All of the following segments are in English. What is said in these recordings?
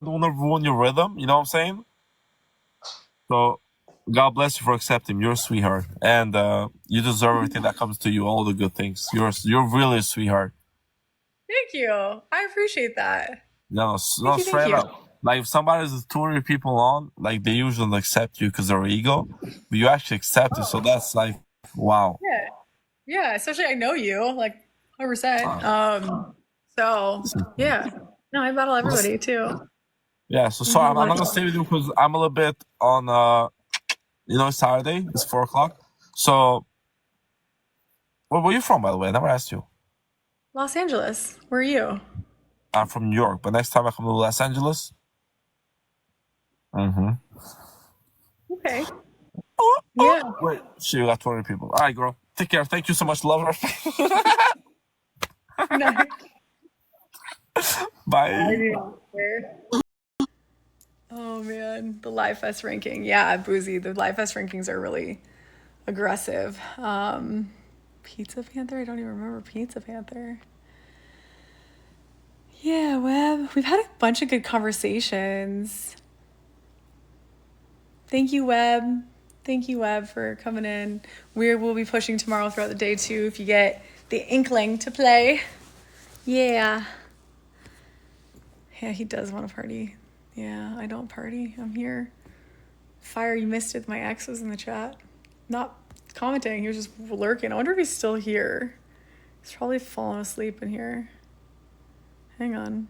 want to ruin your rhythm. You know what I'm saying? So God bless you for accepting. You're a sweetheart, and you deserve everything that comes to you. All the good things. You're really a sweetheart. Thank you. I appreciate that. No, Thank no, you. Thank straight you. up. Like if somebody's touring people on, like they usually accept you because they're ego, but you actually accept it. So Oh, that's like, wow. yeah. Yeah. Especially I know you like 100%. Wow. So yeah. No, I battle Listen, everybody too. yeah. So sorry, Hmm. I'm not gonna stay with you because I'm a little bit on. Saturday. It's 4 o'clock. So where were you from, by the way? I never asked you. Los Angeles. Where are you? I'm from New York, but next time I come to Los Angeles. Mm-hmm. Okay. Oh, oh. Yeah. Wait, shit, you got 20 people. All right, girl. Take care. Thank you so much. Love her. Nice. I Bye. do. Oh man, the Live Fest ranking. Yeah, Boozy. The Live Fest rankings are really aggressive. Pizza Panther. I don't even remember Pizza Panther. Yeah, Web. We've had a bunch of good conversations. Thank you, Web. Thank you, Web, for coming in. We will be pushing tomorrow throughout the day too. If you get the inkling to play, yeah. Yeah, he does want to party. Yeah, I don't party. I'm here. Fire, you missed it. My ex was in the chat. Not commenting, he was just lurking. I wonder if he's still here. He's probably fallen asleep in here. Hang on.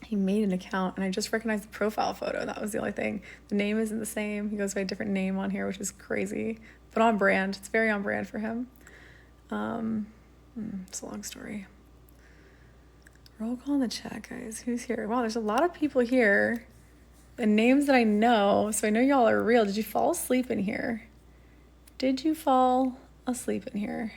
He made an account and I just recognized the profile photo. That was the only thing. The name isn't the same. He goes by a different name on here, which is crazy, but on brand. It's very on brand for him. It's a long story. Roll call in the chat, guys. Who's here? Wow, there's a lot of people here. And names that I know, so I know y'all are real. Did you fall asleep in here? Did you fall asleep in here?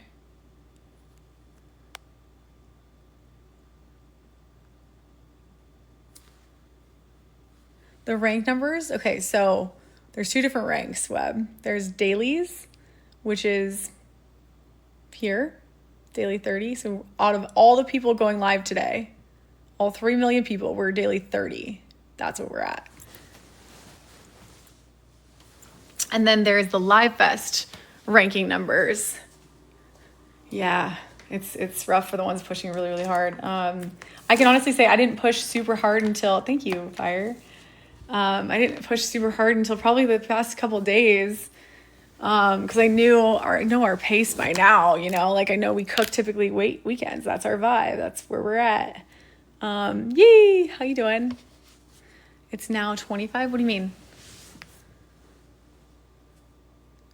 The rank numbers? Okay, so there's two different ranks, Web. There's dailies, which is here, daily 30. So out of all the people going live today, all 3 million people, we're daily 30. That's what we're at. And then there's the Live Fest ranking numbers. Yeah, it's rough for the ones pushing really, really hard. I can honestly say I didn't push super hard until, thank you, Fire. I didn't push super hard until probably the past couple days. Because I know our pace by now, like I know we cook typically weekends. That's our vibe. That's where we're at. Yee, how you doing? It's now 25. What do you mean?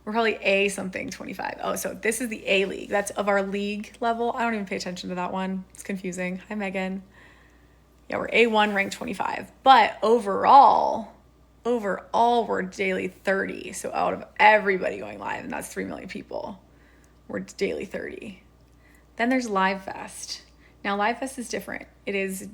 We're probably A something 25. Oh, so this is the A league. That's of our league level. I don't even pay attention to that one. It's confusing. Hi, Megan. Yeah, we're A1 ranked 25. But overall, we're daily 30. So out of everybody going live, and that's 3 million people, we're daily 30. Then there's Live Fest. Now, Live Fest is different. It is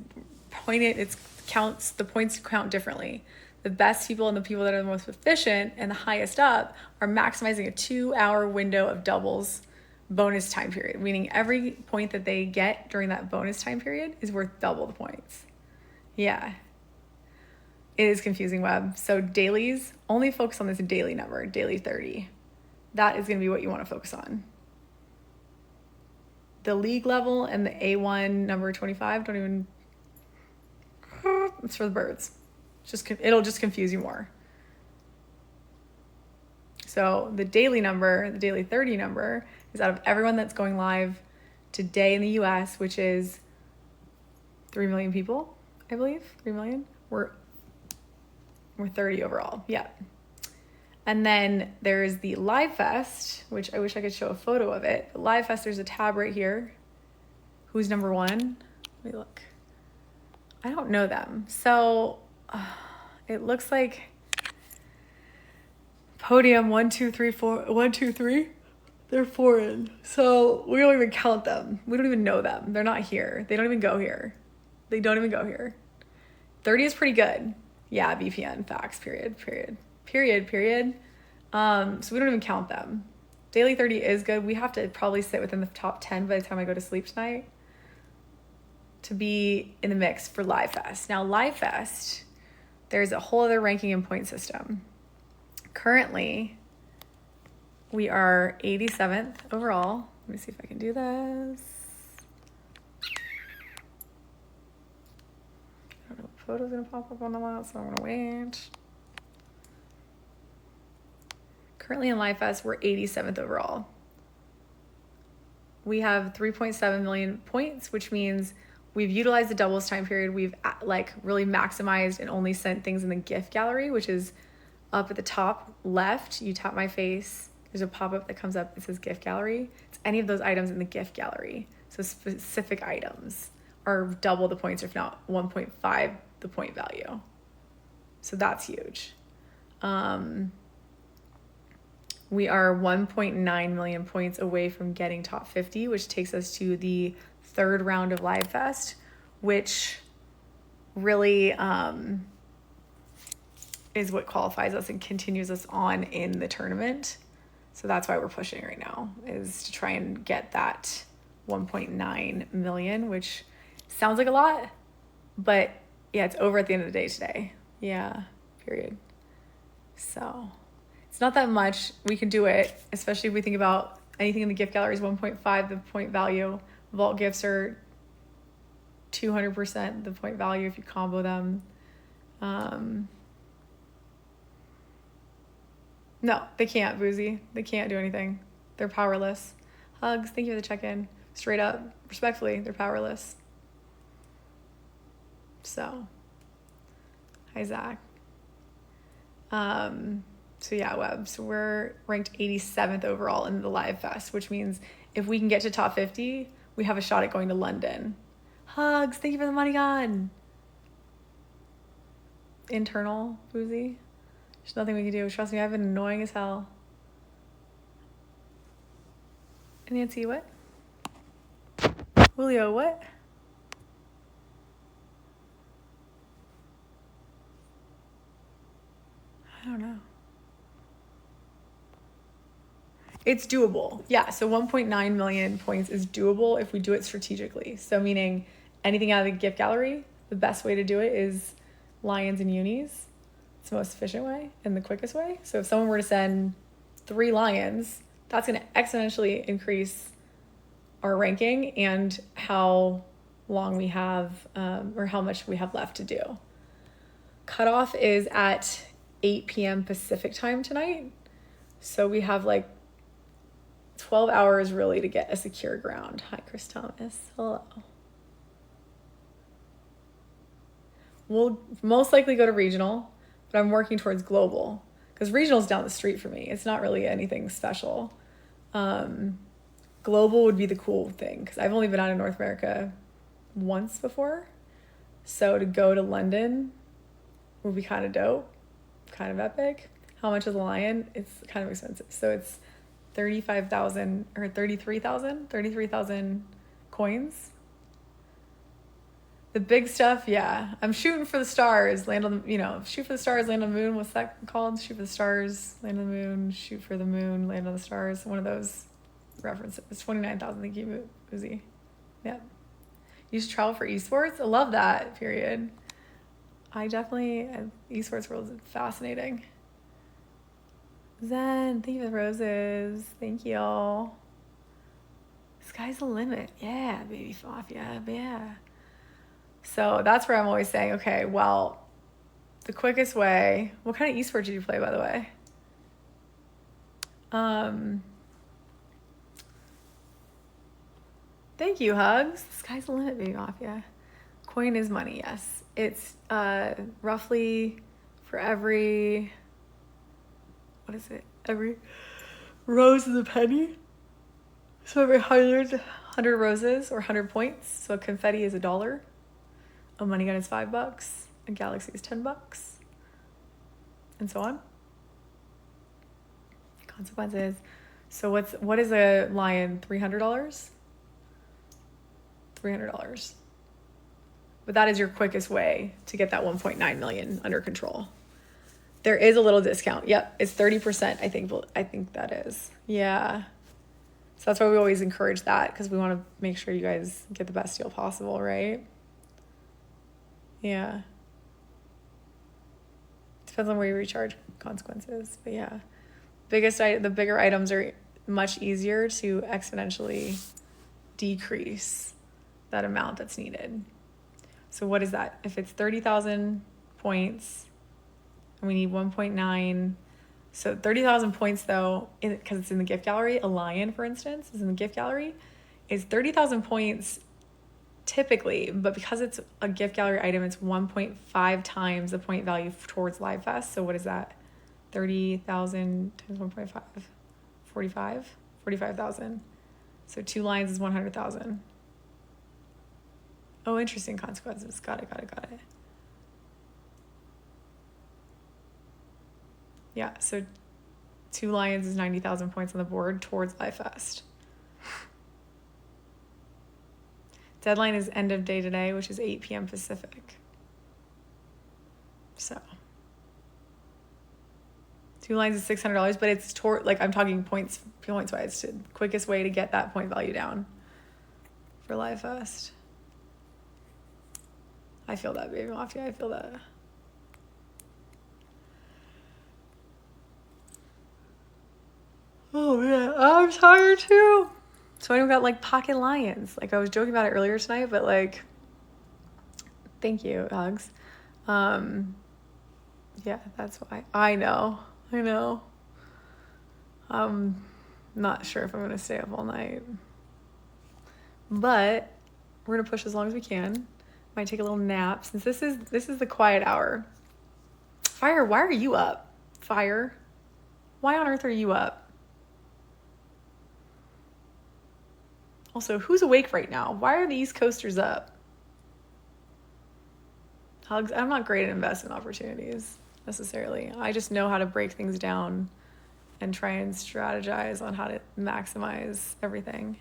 pointed, the points count differently. The best people and the people that are the most efficient and the highest up are maximizing a 2-hour window of doubles bonus time period, meaning every point that they get during that bonus time period is worth double the points. Yeah. It is confusing, Web. So dailies, only focus on this daily number, daily 30. That is going to be what you want to focus on. The league level and the A1 number 25 don't even, it's for the birds. It'll just confuse you more. So the daily number, the daily 30 number, is out of everyone that's going live today in the US, which is 3 million people, I believe. 3 million. We're 30 overall. Yeah. And then there's the Live Fest, which I wish I could show a photo of it. But Live Fest, there's a tab right here. Who's number one? Let me look. I don't know them. So it looks like podium 1, 2, 3, 4, 1, 2, 3. They're foreign. So we don't even count them. We don't even know them. They're not here. They don't even go here. 30 is pretty good. Yeah, VPN, facts, period. So we don't even count them. Daily 30 is good. We have to probably sit within the top 10 by the time I go to sleep tonight to be in the mix for Live Fest. Now, Live Fest there's a whole other ranking and point system. Currently, we are 87th overall. Let me see if I can do this. I don't know if photo's gonna pop up on the lot, so I'm gonna wait. Currently in Live Fest, we're 87th overall. We have 3.7 million points, which means we've utilized the doubles time period. We've like really maximized and only sent things in the gift gallery, which is up at the top left. You tap my face, there's a pop-up that comes up. It says gift gallery. It's any of those items in the gift gallery. So specific items are double the points, if not 1.5 the point value. So that's huge. We are 1.9 million points away from getting top 50, which takes us to the third round of Live Fest, which really is what qualifies us and continues us on in the tournament. So that's why we're pushing right now, is to try and get that 1.9 million, which sounds like a lot, but yeah, it's over at the end of the day today. Yeah, period. So it's not that much. We can do it, especially if we think about anything in the gift gallery is 1.5 the point value. Vault gifts are 200% the point value if you combo them. No, they can't, Boozy. They can't do anything. They're powerless. Hugs, thank you for the check-in. Straight up, respectfully, they're powerless. So, hi, Zach. So yeah, Web. So we're ranked 87th overall in the Live Fest, which means if we can get to top 50, we have a shot at going to London. Hugs, thank you for the money gun. Internal, Boozy. There's nothing we can do. Trust me, I've been annoying as hell. Nancy, what? Julio, what? I don't know. It's doable. Yeah, so 1.9 million points is doable if we do it strategically. So meaning anything out of the gift gallery, the best way to do it is lions and unis. It's the most efficient way and the quickest way. So if someone were to send 3 lions, that's going to exponentially increase our ranking and how long we have or how much we have left to do. Cutoff is at 8 p.m. Pacific time tonight. So we have like 12 hours really to get a secure ground. Hi, Chris Thomas. Hello. We'll most likely go to regional, but I'm working towards global because regional's down the street for me. It's not really anything special. Global would be the cool thing because I've only been out of North America once before. So to go to London would be kind of dope, kind of epic. How much is a lion? It's kind of expensive. So it's 35,000 or 33,000 coins. The big stuff, yeah. I'm shooting for the stars, land on the, shoot for the stars, land on the moon. What's that called? Shoot for the stars, land on the moon, shoot for the moon, land on the stars. One of those references. It's 29,000. Thank you, Uzi. Yep. You should travel for esports. I love that, period. Esports world is fascinating. Zen, thank you for the roses. Thank you all. Sky's the limit. Yeah, baby Mafia. Yeah. So that's where I'm always saying, okay, well, the quickest way. What kind of esports did you play, by the way? Thank you, Hugs. Sky's the limit, baby Mafia. Coin is money, yes. It's roughly for every, what is it? Every rose is a penny. So every 100 roses or 100 points. So a confetti is $1. A money gun is $5. A galaxy is $10. And so on. Consequences. So what is a lion? $300? $300. But that is your quickest way to get that 1.9 million under control. There is a little discount. Yep, it's 30%. I think that is. Yeah. So that's why we always encourage that because we want to make sure you guys get the best deal possible, right? Yeah. Depends on where you recharge consequences. But yeah, the bigger items are much easier to exponentially decrease that amount that's needed. So what is that? If it's 30,000 points and we need 1.9, so 30,000 points though, because it's in the gift gallery, a lion, for instance, is in the gift gallery, is 30,000 points typically, but because it's a gift gallery item, it's 1.5 times the point value towards Live Fest. So what is that? 30,000 times 1.5, 45,000. So 2 lions is 100,000. Oh, interesting consequences. Got it. Yeah, so 2 lions is 90,000 points on the board towards Live Fest. Deadline is end of day today, which is 8 p.m. Pacific. So 2 lines is $600, but it's I'm talking points wise. It's the quickest way to get that point value down for Live Fest. I feel that, baby Mafia. I feel that. Oh man, I'm tired too. So I got like pocket lions. Like I was joking about it earlier tonight, but like, thank you, Hugs. Yeah, that's why. I know. I'm not sure if I'm gonna stay up all night, but we're gonna push as long as we can. Might take a little nap since this is the quiet hour. Fire, why are you up? Fire, why on earth are you up? Also, who's awake right now? Why are the East Coasters up? Hugs, I'm not great at investment opportunities necessarily. I just know how to break things down and try and strategize on how to maximize everything.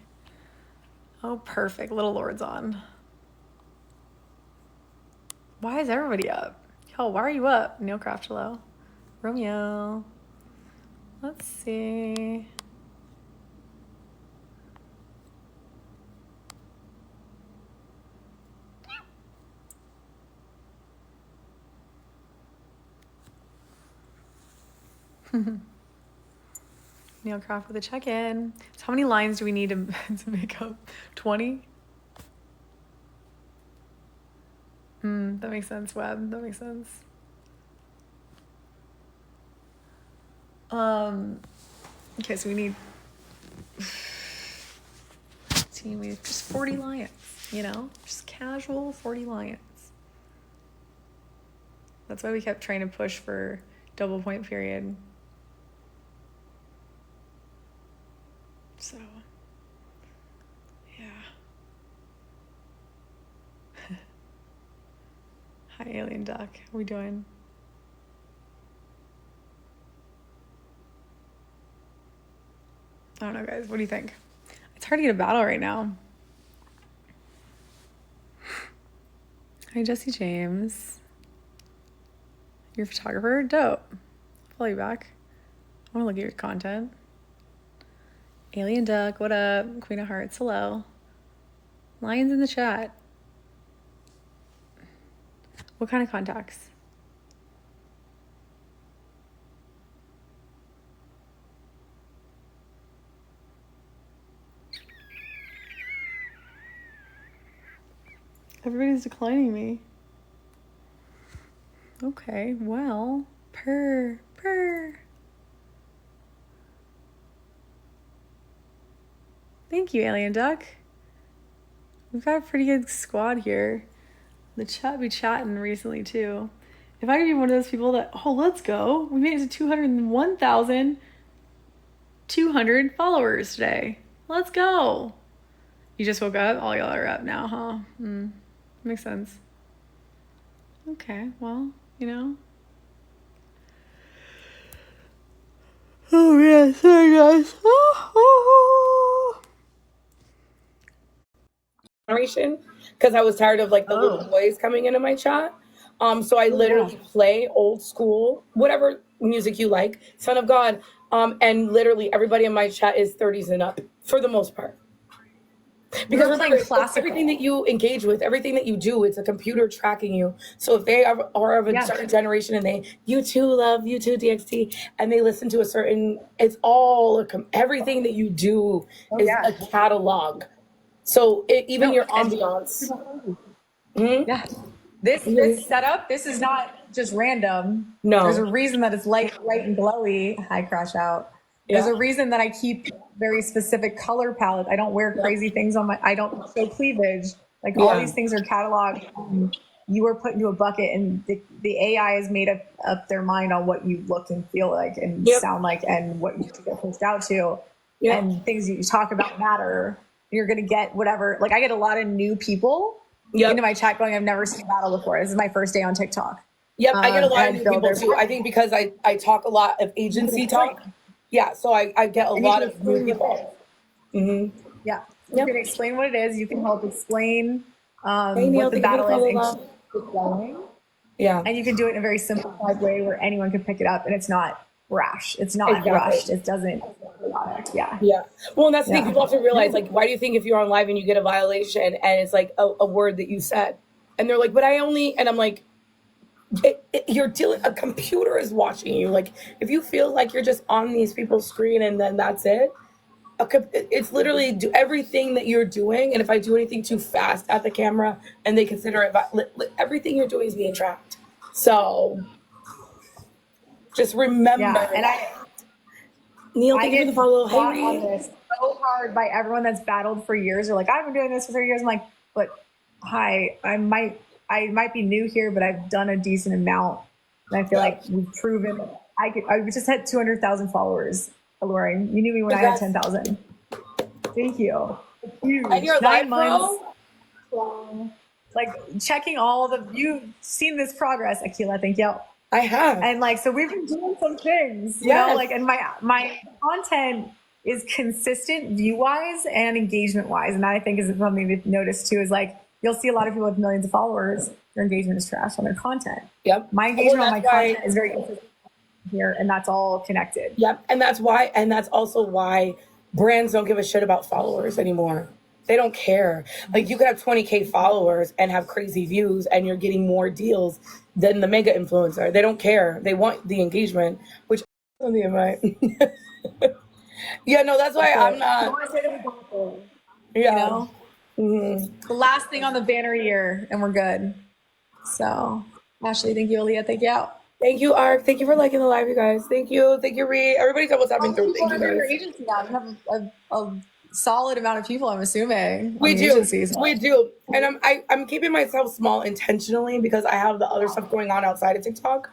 Oh, perfect. Little Lord's on. Why is everybody up? Yo, why are you up? Neil Craft, hello. Romeo. Let's see. Neil Craft with a check-in. So how many lines do we need to make up? 20? That makes sense, Web. That makes sense. Okay, so we need just 40 lions, just casual 40 lions. That's why we kept trying to push for double point period. So, yeah. Hi, Alien Duck. How we doing? I don't know, guys. What do you think? It's hard to get a battle right now. Hi, Jesse James. You're a photographer? Dope. Follow you back. I want to look at your content. Alien Duck, what up? Queen of Hearts, hello. Lions in the chat. What kind of contacts? Everybody's declining me. Okay, well, purr. Thank you, Alien Duck. We've got a pretty good squad here. The chat be chatting recently too. If I could be one of those people that, let's go. We made it to 201,200 followers today. Let's go. You just woke up? All y'all are up now, huh? Makes sense. Okay, well, Oh yeah, sorry guys. Generation, because I was tired of like the little boys coming into my chat. So I literally play old school, whatever music you like, Son of God. And literally everybody in my chat is 30s and up for the most part. Because were remember, playing classical. everything that you engage with, everything that you do, it's a computer tracking you. So if they are of a certain generation and you too love you too DXT, and they listen to a certain, it's all everything that you do is a catalog. So even your ambiance. Yeah. This setup, this is not just random. No. There's a reason that it's light, bright, and glowy. Hi, crash out. There's a reason that I keep very specific color palettes. I don't wear crazy things on I don't show cleavage. Like all these things are cataloged. You are put into a bucket, and the AI has made up their mind on what you look and feel like and sound like and what you get pushed out to. And things you talk about matter. You're going to get whatever. Like I get a lot of new people into my chat going, I've never seen a battle before. This is my first day on TikTok. Yep, I get a lot of new people too. I think because I talk a lot of agency talk. Yeah, so I get a lot of new people. Mm-hmm. Yeah, you can explain what it is. You can help explain what the battle is and keep it going. Yeah, and you can do it in a very simplified way where anyone can pick it up, and it's not rash. It's not rushed. It doesn't. Yeah. Well, and that's the thing. People have to realize, like, why do you think if you're on live and you get a violation and it's like a word that you said, and they're like, but I only, and I'm like, you're dealing, a computer is watching you. Like, if you feel like you're just on these people's screen and then that's it, it's literally do everything that you're doing. And if I do anything too fast at the camera and they consider it, everything you're doing is being tracked. So just remember. And Neil, thank you for the follow. Hey, on this so hard by everyone that's battled for years. They're like, I've been doing this for 3 years. I'm like, but hi, I might be new here, but I've done a decent amount. And I feel like we've proven I just had 200,000 followers. Alluring. You knew me when I had 10,000. Thank you. Huge. And you're 9 months. Like checking all you've seen this progress, Akila. Thank you. I have. And like, so we've been doing some things, you know, like, and my content is consistent view wise and engagement wise. And that I think is something to notice too, is like, you'll see a lot of people with millions of followers, their engagement is trash on their content. Yep. My engagement on my content is very consistent here, and that's all connected. Yep. And that's why, and that's also why brands don't give a shit about followers anymore. They don't care. Like you could have 20K followers and have crazy views and you're getting more deals than the mega influencer. They don't care. They want the engagement, which on the invite. Yeah, no, that's why I'm not. Yeah. You know? The last thing on the banner year and we're good. So Ashley, thank you. Aaliyah, thank you. Thank you, Ark. Thank you for liking the live, you guys. Thank you. Thank you, Ree. Everybody tell what's happening through. Thank you, guys. Your agency now. You have a solid amount of people, I'm assuming. We do. We do. And I'm keeping myself small intentionally because I have the other stuff going on outside of TikTok.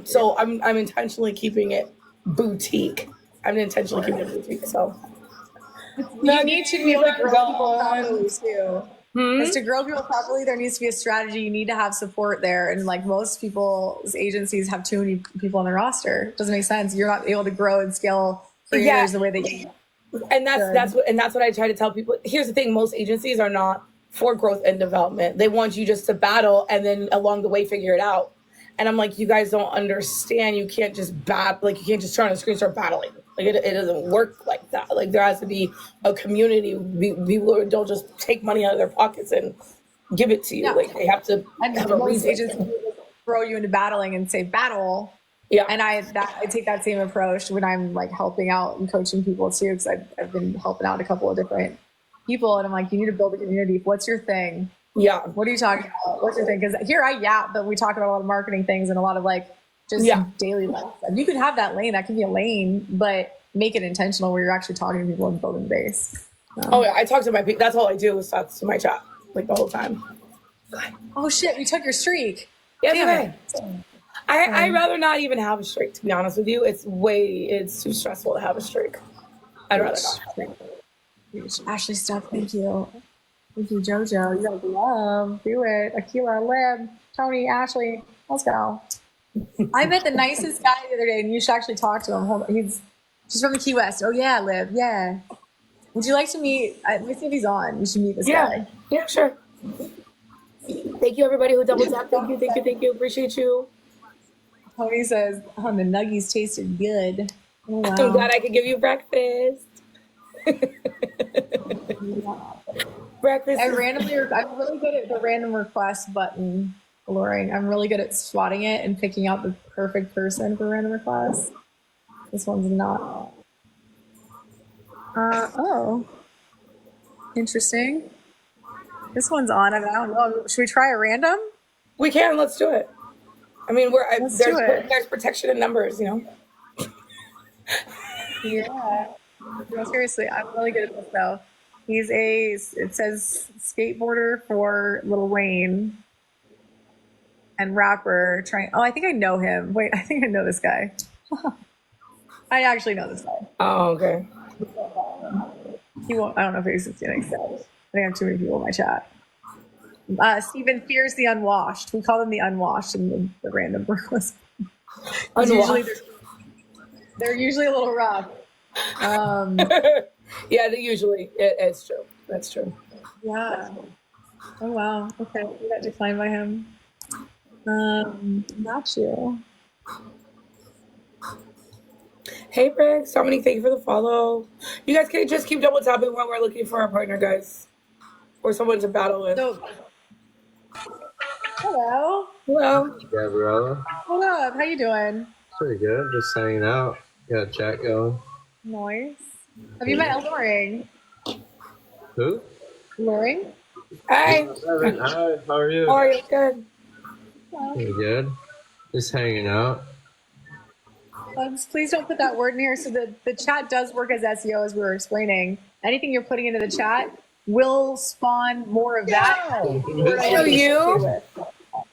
So I'm intentionally keeping it boutique. I'm intentionally keeping it boutique. So you need to be able to grow people properly too. As to grow people properly, there needs to be a strategy. You need to have support there. And like most people's agencies have too many people on their roster. It doesn't make sense. You're not able to grow and scale creators the way that you and that's what I try to tell people. Here's the thing, most agencies are not for growth and development. They want you just to battle and then along the way figure it out. And I'm like, you guys don't understand. You can't just you can't just turn on the screen and start battling. Like it doesn't work like that. Like there has to be a community. People don't just take money out of their pockets and give it to you. Like they have to have a reason. Agencies throw you into battling and say battle. Yeah, and I take that same approach when I'm like helping out and coaching people too, because I've been helping out a couple of different people, and I'm like, you need to build a community. What's your thing? Yeah, what are you talking about? What's your thing? Because here I but we talk about a lot of marketing things and a lot of like just daily life. You could have that lane, that could be a lane, but make it intentional where you're actually talking to people and building the base. Oh yeah, I talk to my people. That's all I do is talk to my chat like the whole time. Oh shit, you took your streak. Yeah, I'd rather not even have a streak, to be honest with you. It's too stressful to have a streak. I'd rather not. Ashley, stuff. Thank you. Thank you, JoJo. You gotta love. Do it. Akila, Lib, Tony, Ashley. Let's go. I met the nicest guy the other day, and you should actually talk to him. Hold on. She's from the Key West. Oh, yeah, Lib. Yeah. Would you like to meet? Let me see if he's on. You should meet this guy. Yeah, sure. Thank you, everybody who double tapped. Thank you. Appreciate you. Tony says, the nuggies tasted good. Oh, wow. I'm glad I could give you breakfast. Breakfast. I'm really good at the random request button, alluring. I'm really good at swatting it and picking out the perfect person for random requests. This one's not. Oh, interesting. This one's on. I don't know. Should we try a random? We can. Let's do it. I mean, there's protection in numbers, you know. Yeah. No, seriously, I'm really good at this though. It says skateboarder for Lil Wayne and rapper trying. Oh, I think I know him. Wait, I think I know this guy. I actually know this guy. Oh, okay. He won't. I don't know if he's getting accepted. I think I have too many people in my chat. Steven fears the unwashed. We call them the unwashed in the random Brooklyn. They're usually a little rough. Yeah, it's true. That's true. Yeah. Oh wow. Okay, we got declined by him. Not you. Hey, Briggs. Dominique, thank you for the follow. You guys can just keep double tapping while we're looking for our partner, guys, or someone to battle with. Hello. Hello. Gabriella. What up? How you doing? Pretty good. Just hanging out. Got a chat going. Nice. Have you met Loring? Who? Loring? Hi. Hi. How are you? How are you? Good. Pretty good. Just hanging out. Please don't put that word in here. So the chat does work as SEO, as we were explaining. Anything you're putting into the chat will spawn more of that. Hello, you.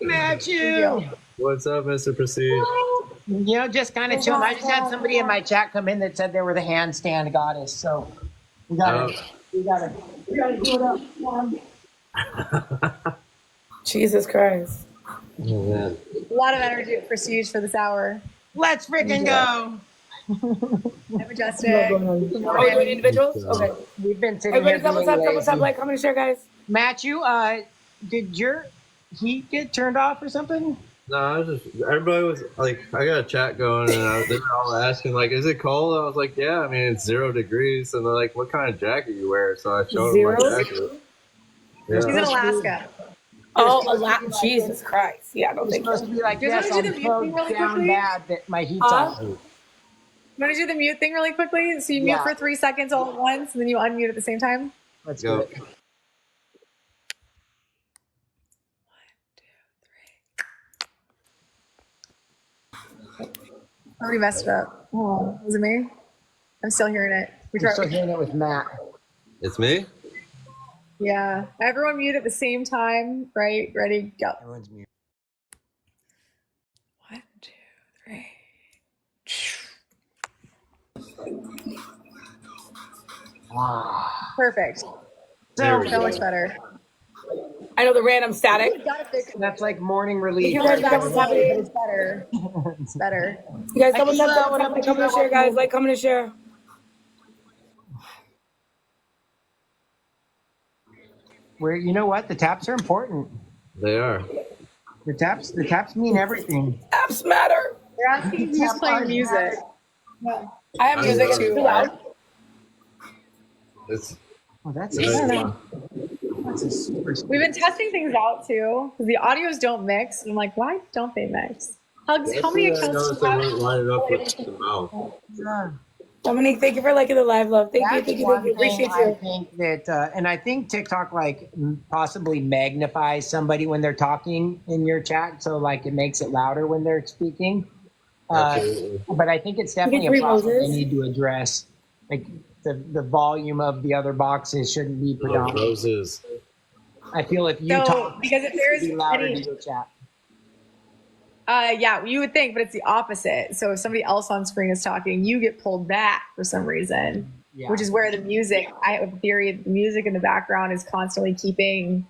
Matthew. What's up, Mr. Prestige? You know, just kind of chilling. I just had somebody in my chat come in that said they were the handstand goddess. So we gotta do it up. Jesus Christ. Oh, man. A lot of energy at Prestige for this hour. Let's freaking go. Hi, Majestic. Oh, we're doing individuals? Okay. We've been sitting Everybody here double being tap, lazy. like, comment, and share, guys. Matthew, did your heat get turned off or something? No, I was just, everybody was like, I got a chat going and they were all asking, like, is it cold? I was like, yeah, I mean, it's 0 degrees. And they're like, what kind of jacket you wear? So I showed them my jacket. Yeah. She's in Alaska. Oh, Jesus Christ. Yeah, I don't It's think supposed to be like, You yes, wanna do I'm the so mute thing really down quickly? bad that my heat's off. You want to do the mute thing really quickly? So you mute for 3 seconds all at once, and then you unmute at the same time? Let's Go. do it. Already messed it up. Oh, was it me? I'm still hearing it. I'm still hearing it with Matt. It's me? Yeah. Everyone mute at the same time, right? Ready, go. Everyone's mute. 1, 2, 3. Perfect. There we So go. much better. I know the random static. Gotta fix it. That's like morning relief. You guys double tap, It's better. It's better. you guys double tap, like, comment, and share, guys. Like, comment, and share. Where you know what? The taps are important. They are. The taps mean everything. Apps matter. They're asking who's playing music. I have music. It's too loud. It's Oh, that's nice. a super. We've been testing things out too, because the audios don't mix. And I'm like, why don't they mix? How many I accounts noticed do they you wouldn't have? line it up with the mouth. Dominique, thank you for liking the live, love. Thank That's you. one Appreciate thing I you. think that, and I think TikTok like possibly magnifies somebody when they're talking in your chat, so like it makes it louder when they're speaking. Absolutely. But I think it's definitely a problem they need to address. Like the volume of the other boxes shouldn't be Oh, predominant. roses. I feel if you So, talk, because if it there's should be louder any, to your chat. yeah, you would think, but it's the opposite. So if somebody else on screen is talking, you get pulled back for some reason, Yeah. which is where the music, I have a theory that the music in the background is constantly keeping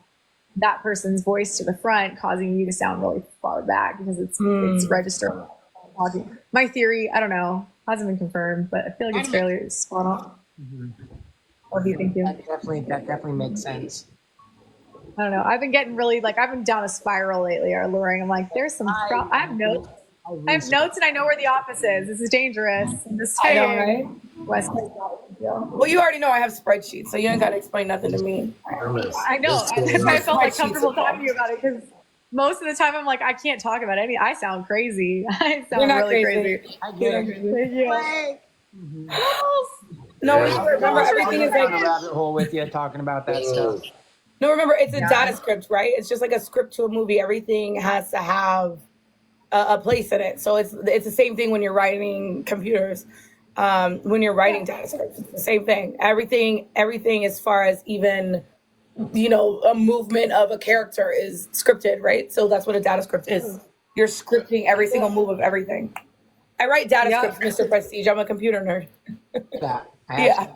that person's voice to the front, causing you to sound really far back because it's registered talking. My theory, I don't know, hasn't been confirmed, but I feel like it's fairly spot on. What do you think, you? That definitely makes sense. I don't know. I've been getting really I've been down a spiral lately, or luring. I'm like, there's some. I have notes. I have notes, and I know where the office is. This is dangerous. I'm just I saying. know, right? West Coast. Well, you already know I have spreadsheets, so you ain't got to explain nothing to me. I know. That's why I felt like comfortable talking to you about it, because most of the time I'm like, I can't talk about any. I sound crazy. I sound really crazy. I get it. Thank you. No, remember everything is down a like. rabbit hole with you talking about that stuff. No, remember it's a data script, right? It's just like a script to a movie. Everything has to have a place in it. So it's the same thing when you're writing computers. When you're writing data scripts, it's the same thing. Everything as far as even a movement of a character is scripted, right? So that's what a data script is. You're scripting every single move of everything. I write data scripts, Mr. Prestige. I'm a computer nerd. Yeah.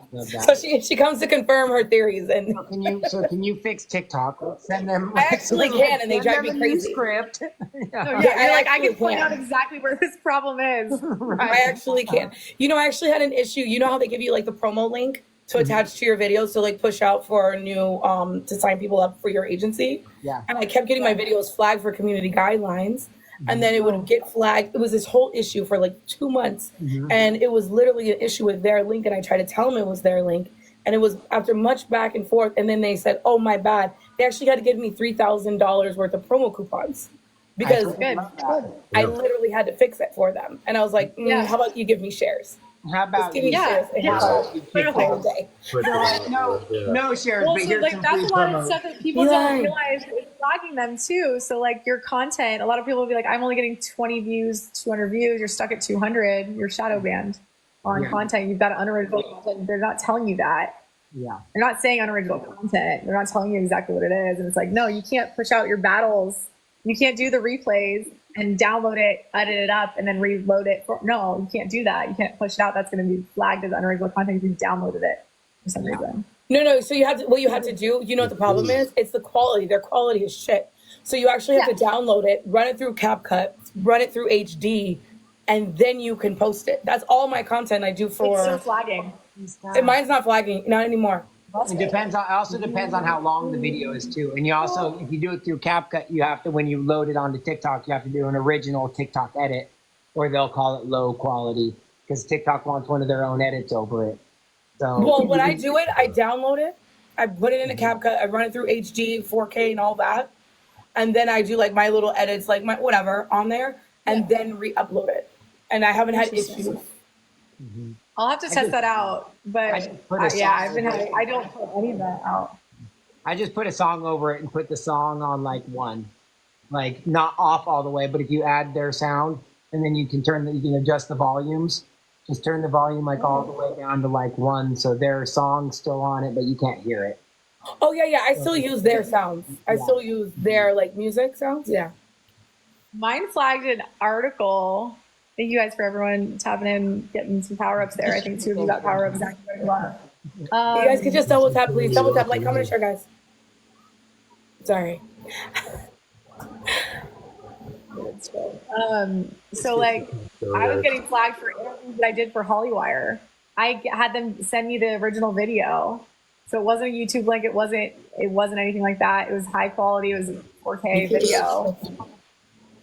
So she comes to confirm her theories, and Can you fix TikTok? Send them. I actually can, and they drive me crazy. Script. You're like, I can point out exactly where this problem is. I actually can. I actually had an issue. You know how they give you like the promo link to attach to your videos to like push out for new to sign people up for your agency? Yeah. And I kept getting my videos flagged for community guidelines. And then it would get flagged. It was this whole issue for like 2 months. And it was literally an issue with their link. And I tried to tell them it was their link. And it was after much back and forth. And then they said, oh, my bad. They actually had to give me $3,000 worth of promo coupons. Because I literally had to fix it for them. And I was like, how about you give me shares? How about give me shares? No shares. Well, but so here's like some that's free a lot promo. of stuff that people don't realize is flagging them too. So like your content, a lot of people will be like, I'm only getting 20 views, 200 views. You're stuck at 200. You're shadow banned on content. You've got unoriginal content. They're not telling you that. Yeah. They're not saying unoriginal content. They're not telling you exactly what it is. And it's like, no, you can't push out your battles. You can't do the replays and download it, edit it up, and then reload it. No, you can't do that. You can't push it out. That's going to be flagged as unoriginal content if you downloaded it for some reason. No. So what you have to do, you know what the problem is? It's the quality. Their quality is shit. So you actually have to download it, run it through CapCut, run it through HD, and then you can post it. That's all my content I do for. It's still flagging. And mine's not flagging, not anymore. It also depends on how long the video is too. And you also, if you do it through CapCut, you have to, when you load it onto TikTok, you have to do an original TikTok edit, or they'll call it low quality because TikTok wants one of their own edits over it. So well, when I do it, I download it, I put it into CapCut, I run it through HD, 4K, and all that, and then I do like my little edits, like my whatever on there, and then re-upload it. And I haven't had issues. I'll have to test that out, but I don't put any of that out. I just put a song over it and put the song on like 1, like not off all the way, but if you add their sound and then you can adjust the volumes, just turn the volume like all the way down to like 1. So their song's still on it, but you can't hear it. Oh yeah. I still use their sounds. I still use their like music sounds. Yeah. Mine flagged an article. Thank you guys for everyone tapping in, getting some power ups there. I think 2 of you got power ups. You guys could just double tap, please. Double tap, like, comment, and share, guys. Sorry. So like, I was getting flagged for interviews that I did for Hollywire. I had them send me the original video, so it wasn't a YouTube link. It wasn't anything like that. It was high quality. It was a 4K video.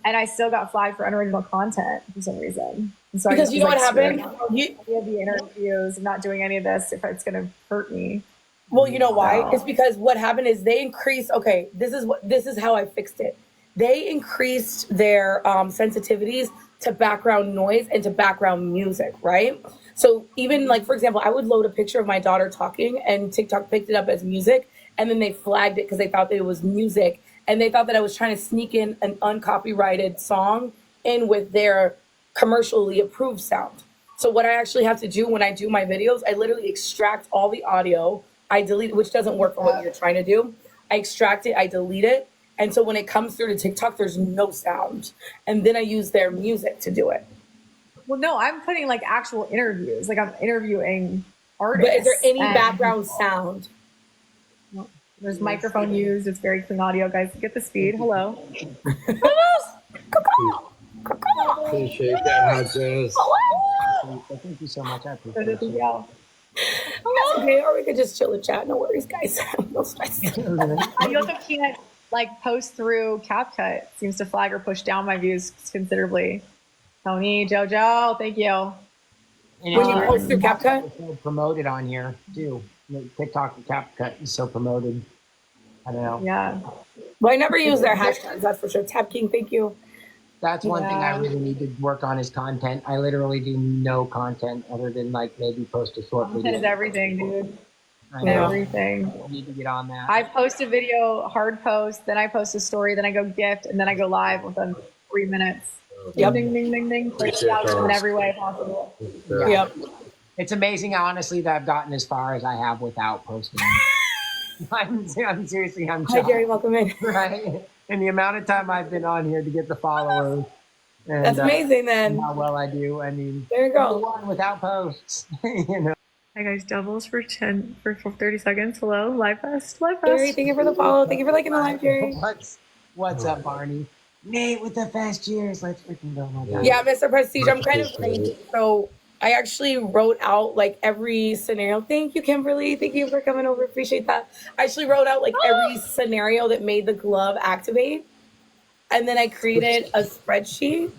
And I still got flagged for unoriginal content for some reason. And so because you know what happened? You the interviews, not doing any of this if it's going to hurt me. Well, you know why? It's because what happened is they increased. Okay, this is how I fixed it. They increased their sensitivities to background noise and to background music, right? So even like, for example, I would load a picture of my daughter talking, and TikTok picked it up as music, and then they flagged it because they thought that it was music. And they thought that I was trying to sneak in an uncopyrighted song in with their commercially approved sound. So what I actually have to do when I do my videos, I literally extract all the audio. I delete it, which doesn't work for what you're trying to do. I extract it, I delete it. And so when it comes through to TikTok, there's no sound. And then I use their music to do it. Well, no, I'm putting like actual interviews. Like I'm interviewing artists. But is there any background sound? There's microphone used. It's very clean audio, guys. Get the speed. Hello. Appreciate that, Jess. Thank you so much. I appreciate it. That's okay, or we could just chill and chat. No worries, guys. No stress. You also can't like post through CapCut. It seems to flag or push down my views considerably. Tony, Jojo, thank you. And When you post through CapCut? It's so promoted on here too. TikTok and CapCut is so promoted. I don't know. Yeah. Well, I never use their hashtags, that's for sure. Tab King, thank you. That's one thing I Yeah. really need to work on is content. I literally do no content other than like maybe post a short Content video. is everything, dude. I know. Everything. I need to get on that. I post a video, hard post, then I post a story, then I go gift, and then I go live within 3 minutes. Yep. Ding, ding, ding, ding. Break the algorithm in every way possible. Yeah. Yep. It's amazing, honestly, that I've gotten as far as I have without posting. I'm seriously, I'm Hi, shocked, Jerry, welcome in. right? And the amount of time I've been on here to get the followers. And, That's amazing, then. how well I do. I mean, There you number go. one without posts. You know. Hi guys, doubles for 30 seconds. Hello, live fest, live Jerry, fest. thank you for the follow. Thank you for liking the live, Jerry. What's up, Barney? Nate with the fast cheers. Let's freaking go, my God. Yeah, Mr. Prestige, I'm kind of crazy. So I actually wrote out like every scenario. Thank you, Kimberly. Thank you for coming over. Appreciate that. I actually wrote out like every scenario that made the glove activate. And then I created a spreadsheet.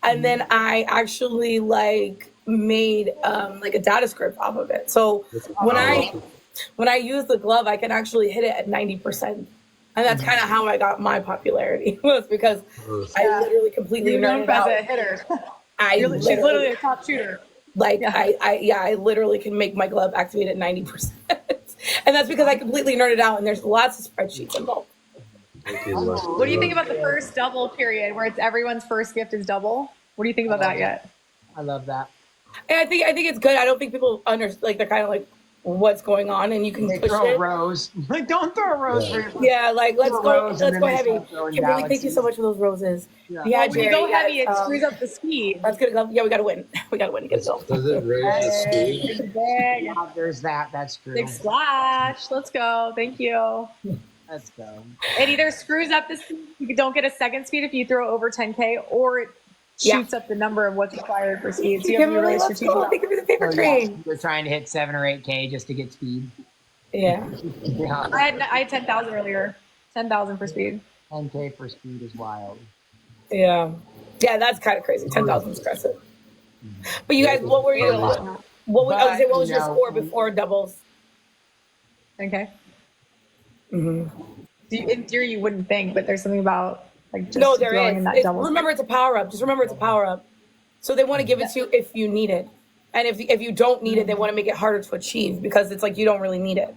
And then I actually like made like a data script off of it. So when I use the glove, I can actually hit it at 90%. And that's kind of how I got my popularity, was because I literally completely You're known nerded as out. a hitter. She's She's literally a top shooter. like I literally can make my glove activate at 90%. And that's because I completely nerded out and there's lots of spreadsheets involved. What do you think about the first double period where it's everyone's first gift is double? What do you think about that yet? I love that. And I think it's good. I don't think people understand, like they're kind of like, what's going on, and you can They push throw it. rose. Like, don't throw a rose for your Yeah, like let's Throw go rose and then they heavy. start throwing Kimberly, thank you galaxies. so much for those roses. Yeah. Yeah, When you Jerry, go yes, heavy, it screws up the speed. That's good. Yeah, we gotta win. We gotta win to get it built. Does it raise the speed? Yeah, there's that. That's true. Big splash. Let's go. Thank you. Let's go. It either screws up the speed, you don't get a second speed if you throw over 10K, or it shoots up the number of what's required for speed. So you have to be really Kimberly, let's strategic. go. Thank you for the paper train. We're trying to hit 7 or 8K just to get speed. Yeah. Yeah. I had 10,000 earlier. 10,000 for speed. 10K for speed is wild. Yeah. Yeah, that's kind of crazy. 10,000 is aggressive. But you guys, what were you? What was your score before doubles? 10K. Mm-hmm. In theory, you wouldn't think, but there's something about like just No, there throwing is. in that double. Remember, it's a power up. Just remember, it's a power up. So they want to give it to you if you need it, and if you don't need it, they want to make it harder to achieve because it's like you don't really need it.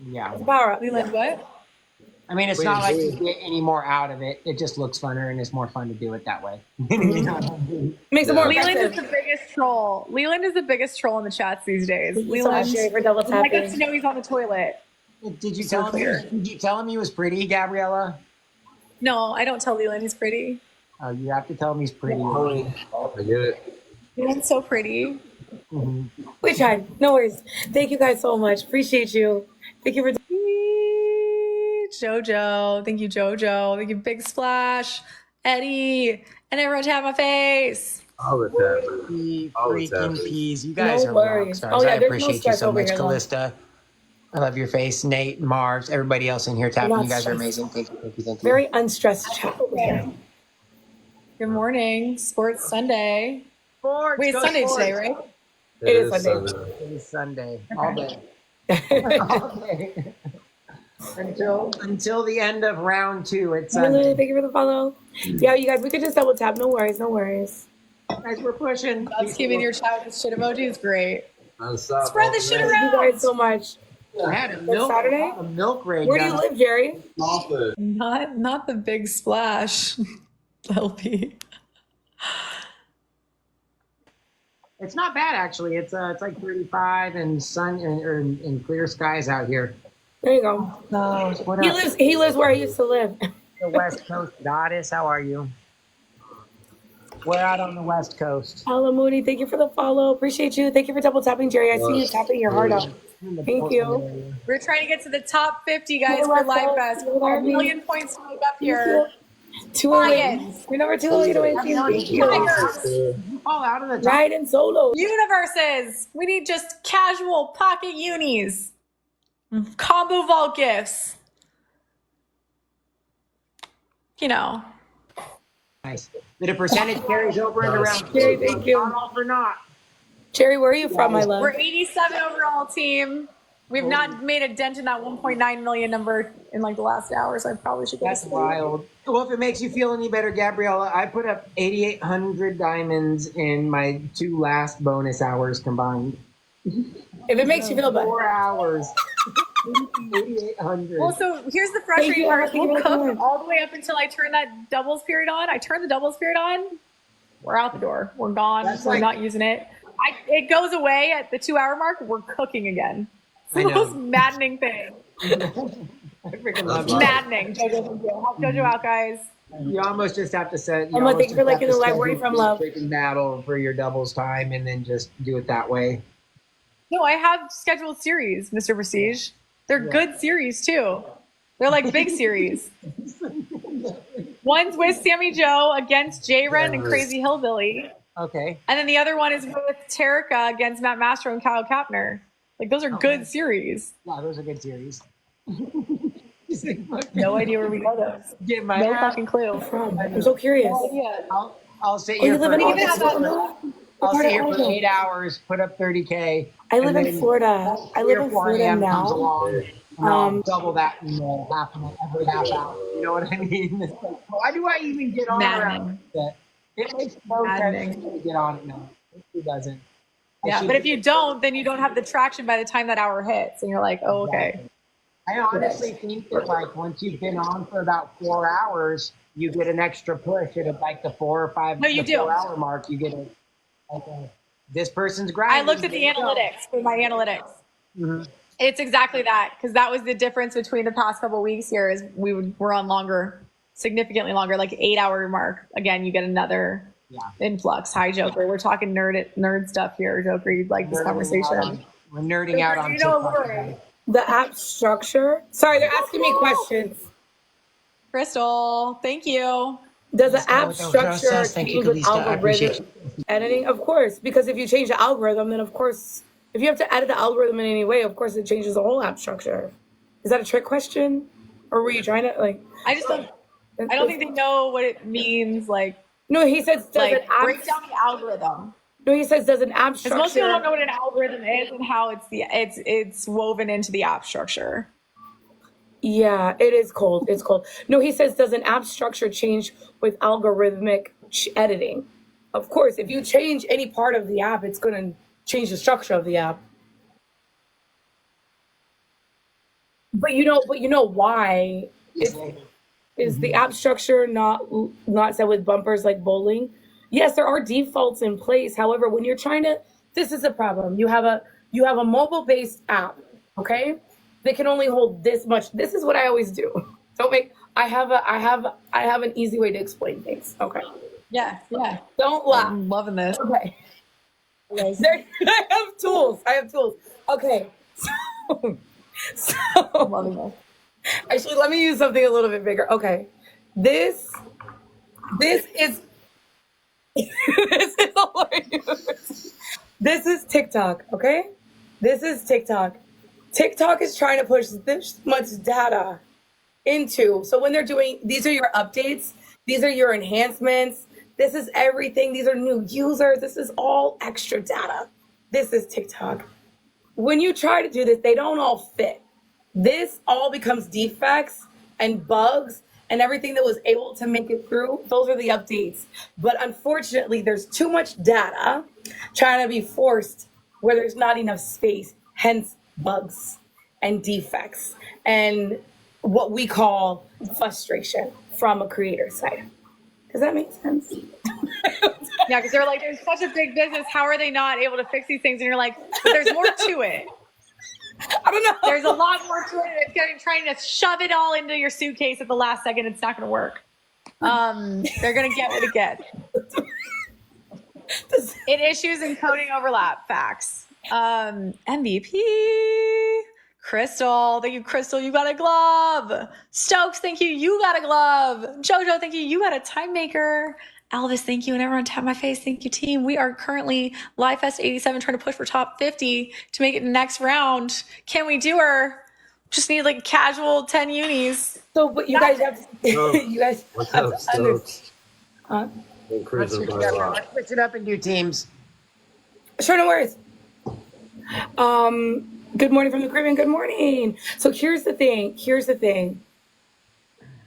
Yeah. It's a power up. Leland, what? I mean, it's not like you get any more out of it. It just looks funner and it's more fun to do it that way. You know what I mean? Makes it more Leland is aggressive. the biggest troll. Leland is the biggest troll in the chats these days. Thank you so much, Leland, Jerry, for double I get to tapping. know he's on the toilet. Did you So tell clear. him? Did you tell him he was pretty, Gabriella? No, I don't tell Leland he's pretty. Oh, you have to tell him he's pretty. I get it. Leland's so pretty. Mhm. We tried. No worries. Thank you guys so much. Appreciate you. Thank you for. Jojo. Thank you, Jojo. Thank you, Big Splash. Eddie. And everyone tap my face. All the time. The All the freaking time. peas. You guys No are rock worries. stars. Oh, yeah, I there's no appreciate you stress so over much, here, though. Callista. I love your face. Nate, Marv's, everybody else in here tapping. not You guys are stressed. amazing. Thank you, thank you, thank you. Very unstressed chat over here. Good morning. Sports Sunday. Sports, Wait, it's go Sunday sports. today, right? It is Sunday. It is Sunday. All day. All day. Until the end of round 2, it's Lulu, Sunday. thank you for the follow. Yeah, you guys, we could just double tap. No worries. No worries. Guys, we're pushing. Let's give your chat with shit emoji is great. Non-stop. Spread the shit Thank around. you guys so much. I had a milk, Saturday? a milk raid. Where do you down- live, Jerry? Not the Big Splash. LP. It's not bad actually. It's like 35 and sun and clear skies out here. There you go. What He up? lives where I used to live. The West Coast goddess. How are you? We're out on the West Coast. Paula Moody, thank you for the follow. Appreciate you. Thank you for double tapping, Jerry. I see you tapping your heart up. In the Thank Portland you. area. We're trying to get to the top 50 guys You're for welcome. Live Fest. You're We're a welcome. million points to make up here. 208. Lions. We're number 208. Thank you. Tigers. You fall out of the top. Riding solo. Universes. We need just casual pocket unis. Combo vault gifts. You know. Nice. Did a percentage carries over into round 2? Jerry, thank you. Not all for not. Jerry, where are you from, my love? We're 87 overall team. We've not made a dent in that 1.9 million number in like the last hour, so I probably should go. That's wild. Well, if it makes you feel any better, Gabriella, I put up 8,800 diamonds in my 2 last bonus hours combined. If it makes you feel better. 4 hours. 8,800. Well, so here's the frustrating part. We'll cook all the way up until I turn that doubles period on. I turn the doubles period on. We're out the door. We're gone. We're not using it. It goes away at the 2 hour mark. We're cooking again. It's the most maddening thing. I freaking love it. Maddening. Help Jojo out, guys. You almost just have to set. Emma, thank you for liking the live. Where are you from, love? Freaking battle for your doubles time, and then just do it that way. No, I have scheduled series, Mr. Prestige. They're good series too. They're like big series. One's with Sammy Joe against J-Ren and Crazy Hillbilly. Okay. And then the other one is with Terica against Matt Mastro and Kyle Kapner. Like, those are good series. Yeah, those are good series. No idea where we go those. Get my No fucking clue. I'm so curious. No idea. I'll sit here for I'll sit here for Florida? 8 hours, put up 30K. I live in Florida. I live in Florida now. Double that in every half hour. You know what I mean? It's like, why do I even get on around that? It makes no sense to get on it now. It doesn't. Yeah, but if you don't, then you don't have the traction by the time that hour hits. And you're like, oh, okay. I honestly think that like once you've been on for about 4 hours, you get an extra push at like the 4 or 5 No, you do. 4 hour mark. You get this person's grinding. I looked at the analytics for my analytics. Mm-hmm. It's exactly that, because that was the difference between the past couple of weeks here is we're on longer, significantly longer, like 8 hour mark. Again, you get another influx. Hi, Joker. We're talking nerd stuff here, Joker. You'd like this conversation. We're nerding out on TikTok. The app structure. Sorry, they're asking me questions. Crystal, thank you. Does the app structure change with algorithm editing? Of course, because if you change the algorithm, then of course, if you have to edit the algorithm in any way, of course it changes the whole app structure. Is that a trick question? Or were you trying to like? I don't think they know what it means. Like, no, he says does an app break down the algorithm. No, he says does an app structure. Most people don't know what an algorithm is and how it's woven into the app structure. Yeah, it is cold. It's cold. No, he says, does an app structure change with algorithmic editing? Of course, if you change any part of the app, it's going to change the structure of the app. But you know why? Is the app structure not set with bumpers like bowling? Yes, there are defaults in place. However, when you're trying to, this is a problem. You have a mobile-based app, okay? They can only hold this much. This is what I always do. I have an easy way to explain things. Okay. Yeah. Don't laugh. I'm loving this. Okay. I have tools. Okay. So I'm loving this. Actually, let me use something a little bit bigger. Okay. This is this is TikTok, okay? This is TikTok. TikTok is trying to push this much data into, so when they're doing, these are your updates, these are your enhancements, this is everything, these are new users, this is all extra data. This is TikTok. When you try to do this, they don't all fit. This all becomes defects and bugs and everything that was able to make it through. Those are the updates. But unfortunately, there's too much data trying to be forced where there's not enough space, hence bugs and defects and what we call frustration from a creator side. Does that make sense? Yeah, because they're like, there's such a big business. How are they not able to fix these things? And you're like, but there's more to it. I don't know. There's a lot more to it. It's trying to shove it all into your suitcase at the last second. It's not going to work. They're going to get what it gets. It issues encoding overlap. Facts. MVP. Crystal. Thank you, Crystal. You got a glove. Stokes. Thank you. You got a glove. Jojo. Thank you. You got a time maker. Elvis, thank you. And everyone tap my face. Thank you, team. We are currently Live Fest 87 trying to push for top 50 to make it next round. Can we do her? Just need like casual 10 unis. So, but you guys have to, you guys have to understand. Let's switch it up and do teams. Sure, no worries. Good morning from the Caribbean. Good morning. So here's the thing.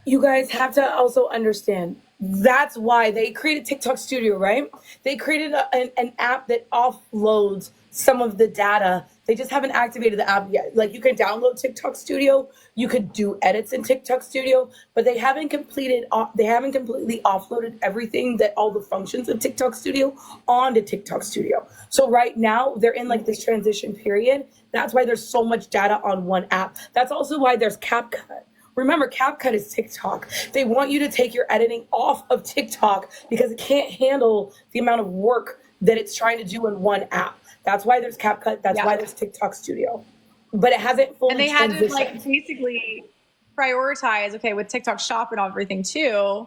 You guys have to also understand that's why they created TikTok Studio, right? They created an app that offloads some of the data. They just haven't activated the app yet. Like you can download TikTok Studio, you could do edits in TikTok Studio, but they haven't completely offloaded everything that all the functions of TikTok Studio onto TikTok Studio. So right now they're in like this transition period. That's why there's so much data on one app. That's also why there's CapCut. Remember, CapCut is TikTok. They want you to take your editing off of TikTok because it can't handle the amount of work that it's trying to do in one app. That's why there's CapCut. That's why there's TikTok Studio. But it hasn't fully And they had to transitioned. like basically prioritize, okay, with TikTok Shop and everything too,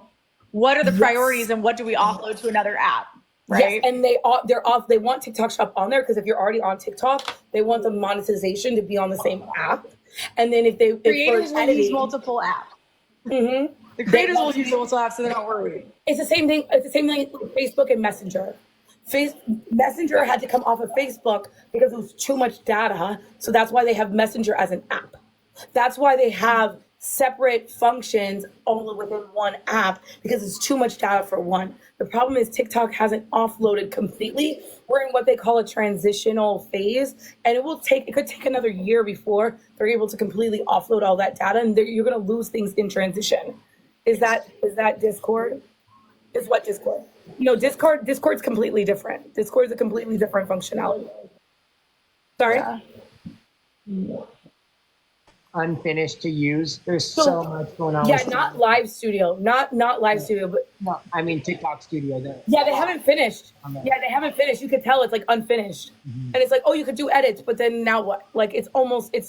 what are the priorities and what do we offload to another app? Right. Yes, and they're off. They want TikTok Shop on there because if you're already on TikTok, they want the monetization to be on the same app. And then if creators will use multiple apps. The creators will use multiple apps, so they're not worried. It's the same thing. It's the same thing with Facebook and Messenger. Messenger had to come off of Facebook because it was too much data. So that's why they have Messenger as an app. That's why they have separate functions all within one app because it's too much data for one. The problem is TikTok hasn't offloaded completely. We're in what they call a transitional phase, and it could take another year before they're able to completely offload all that data, and you're going to lose things in transition. Is that Discord? Is what Discord? No, Discord's completely different. Discord's a completely different functionality. Sorry? Yeah. Unfinished to use. There's so much going on. Yeah, not Live Studio. Not Live Studio, but no, I mean TikTok Studio. Yeah, they haven't finised. Yeah, they haven't finished. You could tell it's like unfinished. And it's like, oh, you could do edits, but then now what? Like it's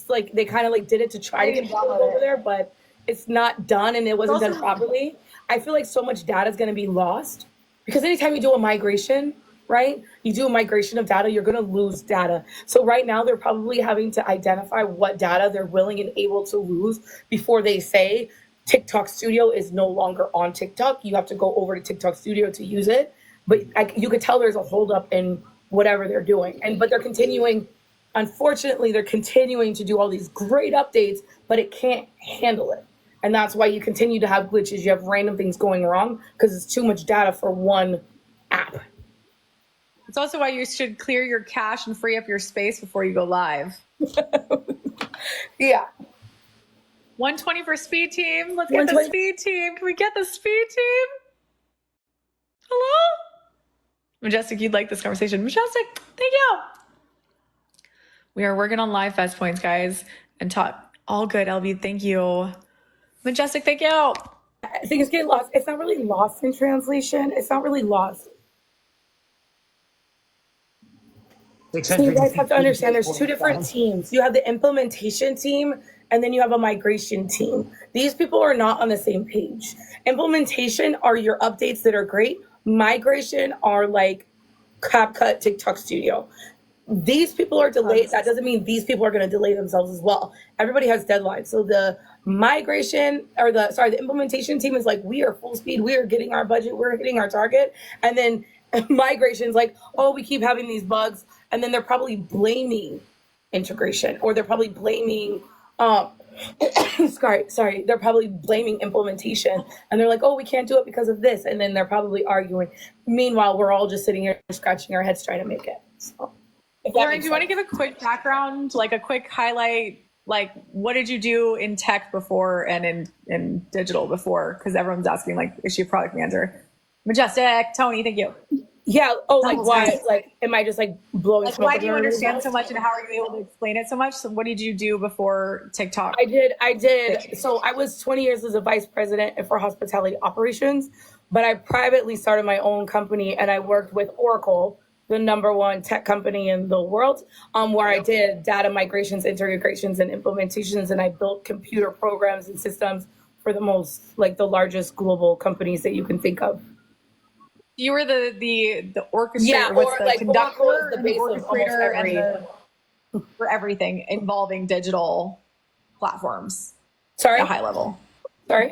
like they kind of like did it to try to get people over there, but it's not done and it wasn't done properly. I feel like so much data is going to be lost because anytime you do a migration, right? You do a migration of data, you're going to lose data. So right now they're probably having to identify what data they're willing and able to lose before they say TikTok Studio is no longer on TikTok. You have to go over to TikTok Studio to use it. But you could tell there's a holdup in whatever they're doing. But they're continuing, unfortunately, they're continuing to do all these great updates, but it can't handle it. And that's why you continue to have glitches. You have random things going wrong because it's too much data for one app. It's also why you should clear your cache and free up your space before you go live. Yeah. 120 for speed team. Let's get the speed team. Can we get the speed team? Hello? Majestic, you'd like this conversation. Majestic, thank you. We are working on live fest points, guys. And talk. All good, LB. Thank you. Majestic, thank you. I think it's getting lost. It's not really lost in translation. It's not really lost. So you guys have to understand there's two different teams. You have the implementation team and then you have a migration team. These people are not on the same page. Implementation are your updates that are great. Migration are like CapCut, TikTok Studio. These people are delayed. That doesn't mean these people are going to delay themselves as well. Everybody has deadlines. So the implementation team is like, we are full speed. We are getting our budget. We're hitting our target. And then migration's like, oh, we keep having these bugs. And then they're probably blaming integration, or they're probably blaming, they're probably blaming implementation. And they're like, oh, we can't do it because of this. And then they're probably arguing. Meanwhile, we're all just sitting here scratching our heads trying to make it. So, Lauren, do you want to give a quick background, like a quick highlight? Like, what did you do in tech before and in digital before? Because everyone's asking, like, is she a product manager? Majestic, Tony, thank you. Yeah. Oh, like why? Like, am I just like blowing smoke? Why do you understand so much, and how are you able to explain it so much? So what did you do before TikTok? I did. So I was 20 years as a vice president for hospitality operations, but I privately started my own company and I worked with Oracle, the #1 tech company in the world, where I did data migrations, integrations, and implementations, and I built computer programs and systems for the largest global companies that you can think of. You were the orchestrator, yeah, or the conductor, the base of orchestrator, for everything involving digital platforms. Sorry, at a high level. Sorry.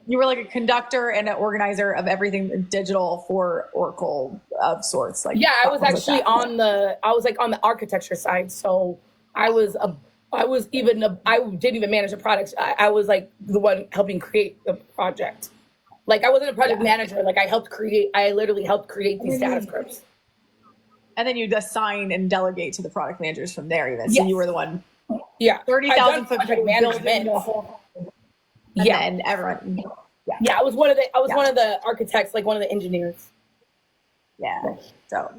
you were like a conductor and an organizer of everything digital for Oracle of sorts. Like, yeah, I was actually like on the architecture side. So I didn't even manage the product. I was like the one helping create the project. Like I wasn't a project manager. Like I literally helped create these data scripts. And then you'd assign and delegate to the product managers from there even. So you were the one. Yeah. 30,000 foot project management. And then everyone. Yeah, I was one of the architects, like one of the engineers. Yeah. So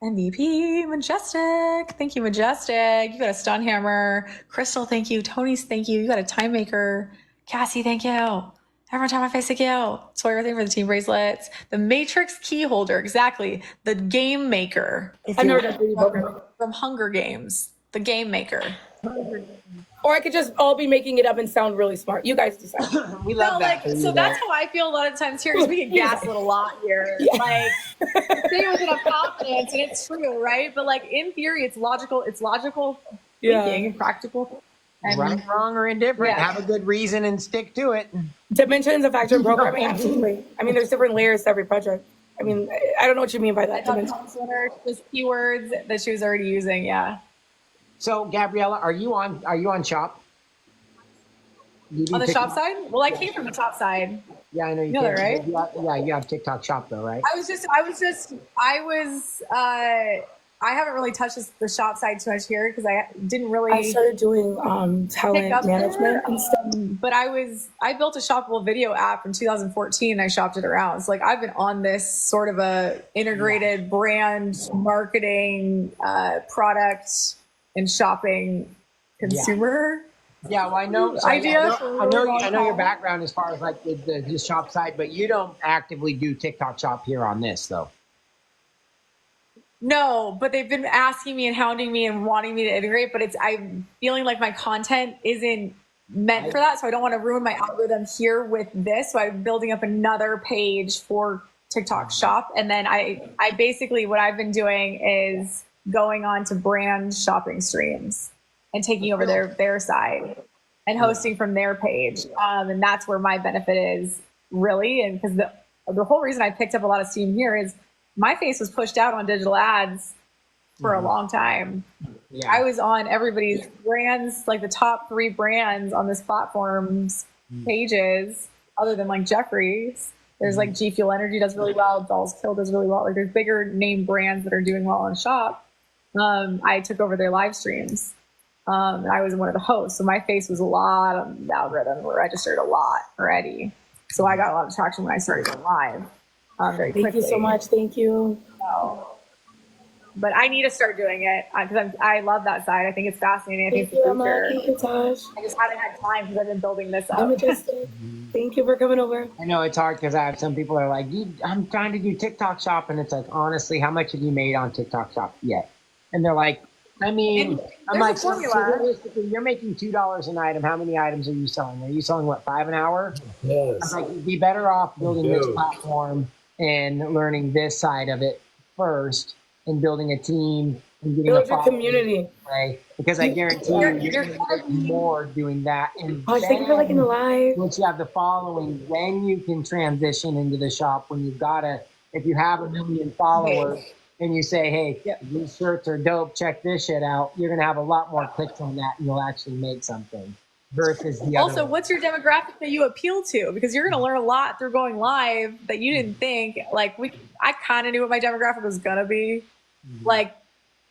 MVP, Majestic. Thank you, Majestic. You got a stun hammer. Crystal, thank you. Tony's, thank you. You got a time maker. Cassie, thank you. Everyone tap my face, thank you. Sawyer, thank you for the team bracelets. The Matrix key holder, exactly. The game maker. I've never done 3D programming. From Hunger Games. The game maker. Or I could just all be making it up and sound really smart. You guys decide. We love that. So that's how I feel a lot of times here, because we get gaslit a lot here. Like, say it with enough confidence, and it's true, right? But like in theory, it's logical. It's logical thinking and practical. And right, wrong, or indifferent. Have a good reason and stick to it. Dimensions of factor programming, absolutely. I mean, there's different layers to every project. I mean, I don't know what you mean by that. Just keywords that she was already using. Yeah. So, Gabriella, are you on Shop? On the Shop side? Well, I came from the top side. Yeah, I know you. You know that, right? You have TikTok Shop though, right? I haven't really touched the Shop side too much here because I didn't really. I started doing talent management and stuff. But I built a shoppable video app in 2014 and I shopped it around. So like I've been on this sort of a integrated brand marketing product and shopping consumer. Yeah, well, I know. So idea. I know your background as far as like the Shop side, but you don't actively do TikTok Shop here on this though. No, but they've been asking me and hounding me and wanting me to integrate, but I'm feeling like my content isn't meant for that. So I don't want to ruin my algorithm here with this. So I'm building up another page for TikTok Shop. And then I basically, what I've been doing is going on to brand shopping streams and taking over their side and hosting from their page. And that's where my benefit is really. And because the whole reason I picked up a lot of steam here is my face was pushed out on digital ads for a long time. Yeah. I was on everybody's brands, like the top 3 brands on this platform's pages, other than like Jeffrey's. There's like G Fuel Energy does really well. Dolls Kill does really well. Like there's bigger name brands that are doing well on Shop. I took over their live streams. I was one of the hosts. So my face was a lot on the algorithm. Were registered a lot already. So I got a lot of traction when I started going live. Very quickly. Thank you so much. Thank you. But I need to start doing it because I love that side. I think it's fascinating. I think Thank you, Emma. Thank you, Tosh. I just haven't had time because I've been building this up. I'm Majestic. Thank you for coming over. I know it's hard because I have some people that are like, I'm trying to do TikTok Shop. And it's like, honestly, how much have you made on TikTok Shop yet? And they're like, I mean, I'm like, so realistically, you're making $2 an item. How many items are you selling? Are you selling, what, 5 an hour? Yes. I'm like, you'd be better off building this platform and learning this side of it first and building a team and getting a community. Right? Because I guarantee you're going to get more doing that. And thank you for liking the live. Once you have the following, then you can transition into the shop when you've got if you have 1 million followers and you say, hey, these shirts are dope, check this shit out, you're going to have a lot more clicks on that and you'll actually make something. Versus the also, what's your demographic that you appeal to? Because you're going to learn a lot through going live that you didn't think. Like I kind of knew what my demographic was going to be. Like,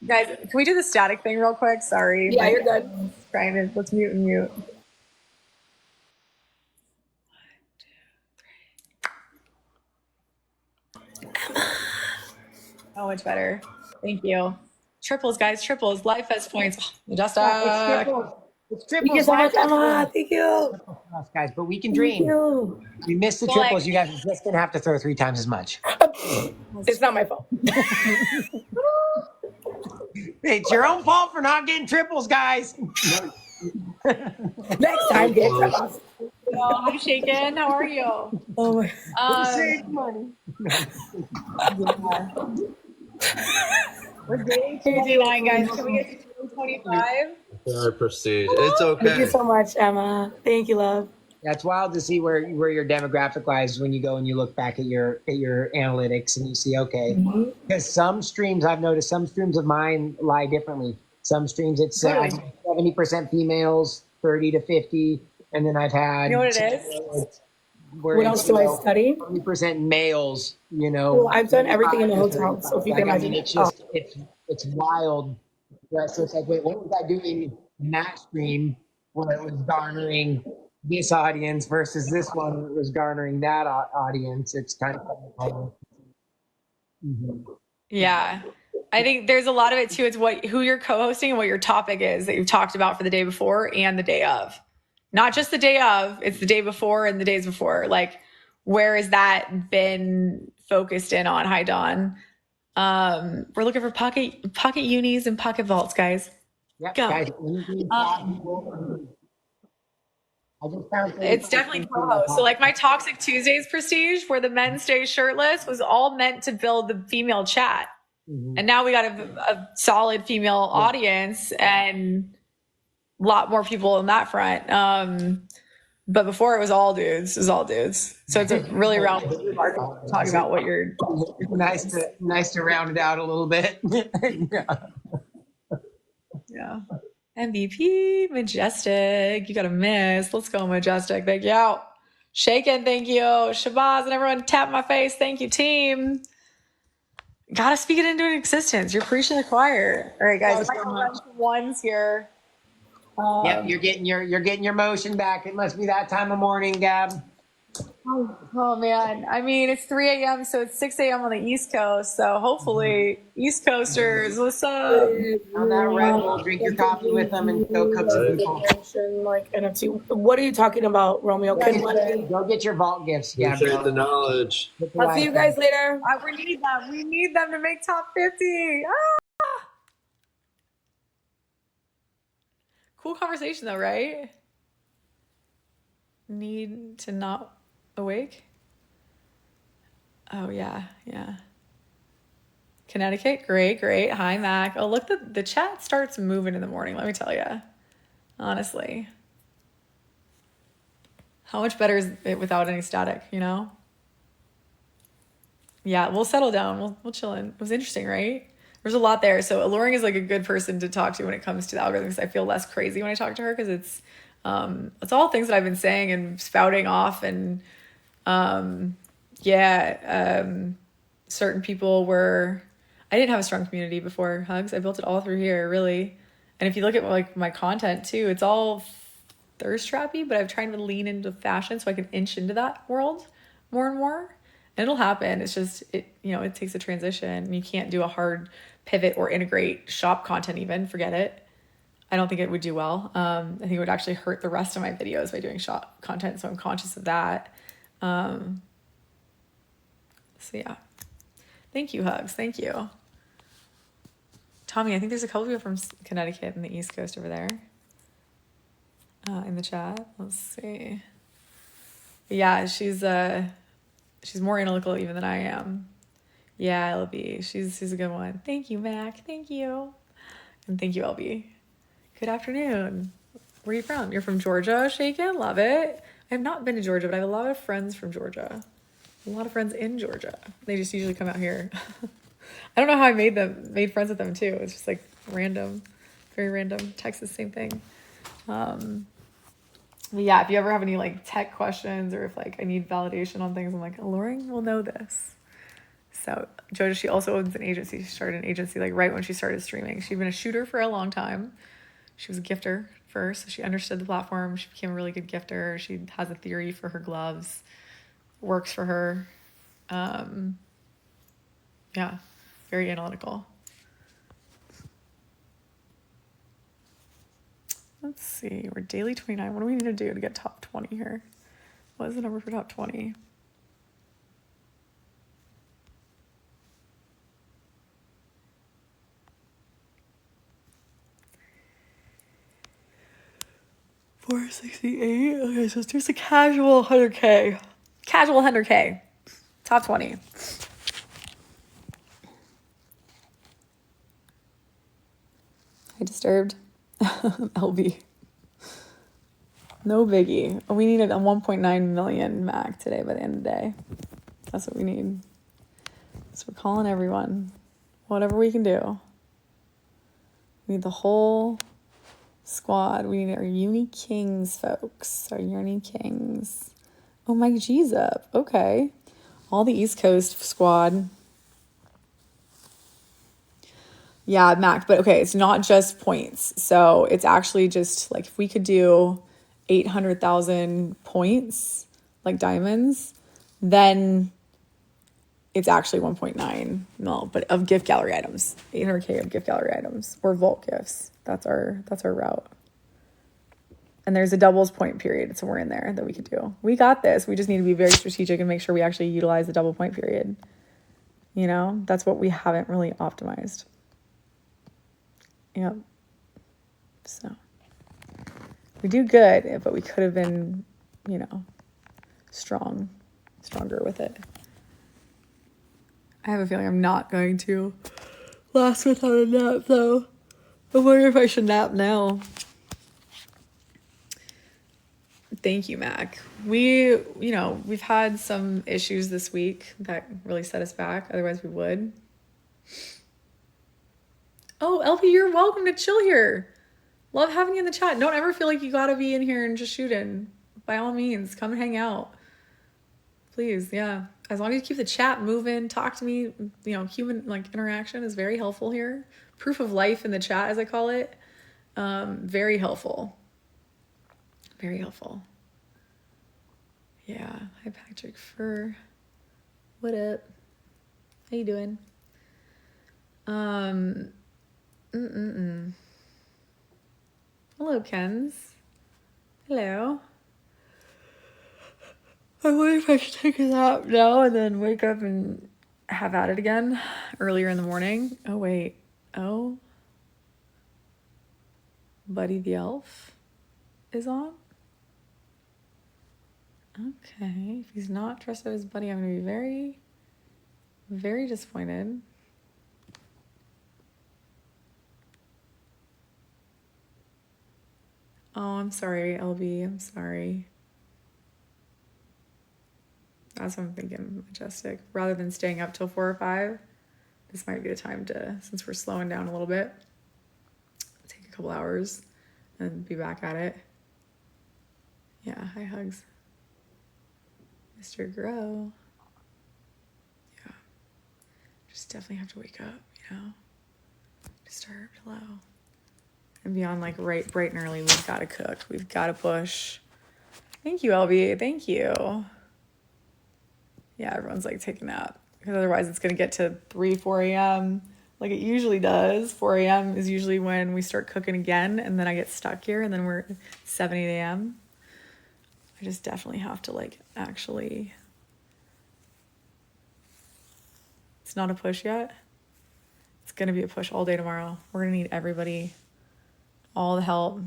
guys, can we do the static thing real quick? Sorry. Yeah, you're good. Let's mute and mute. So much better. Thank you. Triples, guys. Triples. Life Fest points. Just It's triples. Thank you so much, Emma. Thank you. Guys, but we can dream. We missed the triples. You guys are just going to have to throw 3 times as much. It's not my fault. It's your own fault for not getting triples, guys. Next time, get triples. Hi, Shaken. How are you? Oh my God. Save money. We're getting to the line, guys. Can we get to 25? Prestige. It's okay. Thank you so much, Emma. Thank you, love. Yeah, it's wild to see where your demographic lies when you go and you look back at your analytics and you see, okay, because some streams I've noticed, some streams of mine lie differently. Some streams it's 70% females, 30 to 50, and then I've had You know what it is? What else do I study? 30% males. You know, well, I've done everything in the hotel, so if you can imagine. I mean, it's just it's wild. Right? So it's like, wait, what was I doing in that stream where it was garnering this audience versus this one that was garnering that audience? It's kind of Yeah. I think there's a lot of it too. It's who you're co-hosting and what your topic is that you've talked about for the day before and the day of. Not just the day of, it's the day before and the days before. Like, where has that been focused in on? Hi, Dawn. We're looking for pocket unis and pocket vaults, guys. Yep, Go. guys, It's definitely co-host. So like my Toxic Tuesdays prestige where the men stay shirtless was all meant to build the female chat. And now we got a solid female audience and a lot more people on that front. But before it was all dudes. It was all dudes. So it's a really round talking about what you're nice to round it out a little bit. Yeah. MVP, Majestic. You got a miss. Let's go, Majestic. Thank you. Shaken, thank you. Shabazz and everyone tap my face. Thank you, team. Gotta speak it into existence. You're preaching to the choir. All right, guys. I might run some ones here. Yep, you're getting your motion back. It must be that time of morning, Gab. Oh man. I mean, it's 3 a.m., so it's 6 a.m. on the East Coast. So hopefully, East Coasters, what's up? On that Red Bull, drink your coffee with them and go cook some people. Like NFT. What are you talking about, Romeo? Go get your vault gifts, Gab. Appreciate the knowledge. I'll see you guys later. We need them. We need them to make top 50. Cool conversation though, right? Need to not awake? Oh yeah. Connecticut, great. Hi, Mac. Oh, look, the chat starts moving in the morning, let me tell you. Honestly. How much better is it without any static, you know? Yeah, we'll settle down. We'll chill in. It was interesting, right? There's a lot there. So Alluring is like a good person to talk to when it comes to the algorithms. I feel less crazy when I talk to her because it's all things that I've been saying and spouting off and certain people were, I didn't have a strong community before Hugs. I built it all through here, really. And if you look at like my content too, it's all thirst trappy, but I've tried to lean into fashion so I can inch into that world more and more. And it'll happen. It's just, it takes a transition. You can't do a hard pivot or integrate shop content even. Forget it. I don't think it would do well. I think it would actually hurt the rest of my videos by doing shop content. So I'm conscious of that. So yeah. Thank you, Hugs. Thank you. Tommy, I think there's a couple people from Connecticut and the East Coast over there in the chat. Let's see. But yeah, she's more analytical even than I am. Yeah, LB. She's a good one. Thank you, Mac. Thank you. And thank you, LB. Good afternoon. Where are you from? You're from Georgia, Shaken? Love it. I have not been to Georgia, but I have a lot of friends from Georgia. A lot of friends in Georgia. They just usually come out here. I don't know how I made friends with them too. It's just like random, very random. Texas, same thing. But yeah, if you ever have any like tech questions or if like I need validation on things, I'm like, Alluring will know this. So Jojo, she also owns an agency. She started an agency like right when she started streaming. She'd been a shooter for a long time. She was a gifter first, so she understood the platform. She became a really good gifter. She has a theory for her gloves. Works for her. Yeah, very analytical. Let's see, we're daily 29. What do we need to do to get top 20 here? What is the number for top 20? $468. Okay, so there's a casual 100K. Casual 100K. Top 20. I disturbed. LB. No biggie. We needed a 1.9 million Mac today by the end of the day. That's what we need. So we're calling everyone. Whatever we can do. We need the whole squad. We need our Uni Kings, folks. Our Uni Kings. Oh, Mike G's up. Okay. All the East Coast squad. Yeah, Mac. But okay, it's not just points. So it's actually just like if we could do 800,000 points, like diamonds, then it's actually 1.9 mil, but of gift gallery items, 800K of gift gallery items or vault gifts. That's our route. And there's a doubles point period somewhere in there that we could do. We got this. We just need to be very strategic and make sure we actually utilize the double point period. You know, that's what we haven't really optimized. Yep. So we do good, but we could have been, you know, stronger with it. I have a feeling I'm not going to last without a nap, though. I wonder if I should nap now. Thank you, Mac. We've had some issues this week that really set us back. Otherwise, we would. Oh, LP, you're welcome to chill here. Love having you in the chat. Don't ever feel like you gotta be in here and just shooting. By all means, come and hang out. Please, yeah. As long as you keep the chat moving, talk to me. You know, human interaction is very helpful here. Proof of life in the chat, as I call it. Very helpful. Very helpful. Yeah. Hi, Patrick Fur. What up? How you doing? Hello, Kens. Hello. I wonder if I should take a nap now and then wake up and have at it again earlier in the morning. Oh, wait. Oh. Buddy the Elf is on? Okay. If he's not dressed up as Buddy, I'm going to be very, very disappointed. Oh, I'm sorry, LB. I'm sorry. That's what I'm thinking, Majestic. Rather than staying up till 4 or 5, this might be the time to, since we're slowing down a little bit, take a couple hours and be back at it. Yeah, hi, hugs. Mr. Grow. Yeah. Just definitely have to wake up, you know? Disturbed, hello. And beyond bright and early, we've got to cook. We've got to push. Thank you, LB. Thank you. Yeah, everyone's taking a nap. Because otherwise it's going to get to 3, 4 a.m. like it usually does. 4 a.m. is usually when we start cooking again. And then I get stuck here. And then we're 7, 8 a.m. I just definitely have to actually. It's not a push yet. It's going to be a push all day tomorrow. We're going to need everybody. All the help.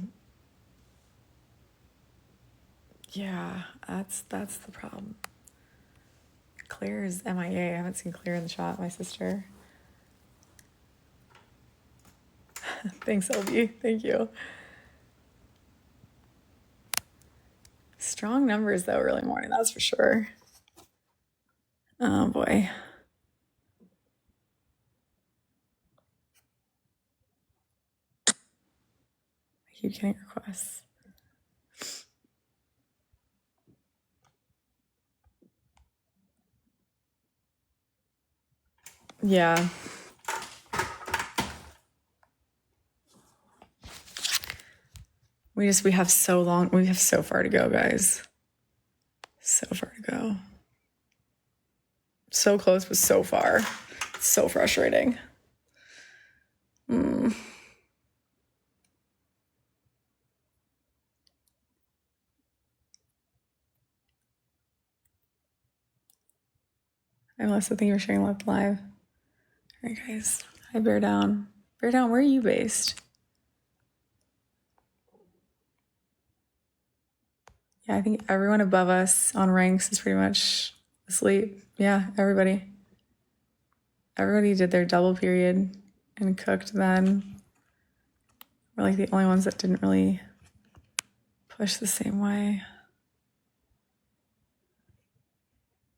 Yeah, that's the problem. Claire is MIA. I haven't seen Claire in the chat, my sister. Thanks, LB. Thank you. Strong numbers, though, early morning. That's for sure. Oh, boy. I keep getting requests. Yeah. We have so far to go, guys. So far to go. So close, but so far. It's so frustrating. Hi, Melissa. Thank you for sharing Left Live. All right, guys. Hi, Bear Down. Bear Down, where are you based? Yeah, I think everyone above us on ranks is pretty much asleep. Yeah, everybody. Everybody did their double period and cooked then. We're the only ones that didn't really Push the same way.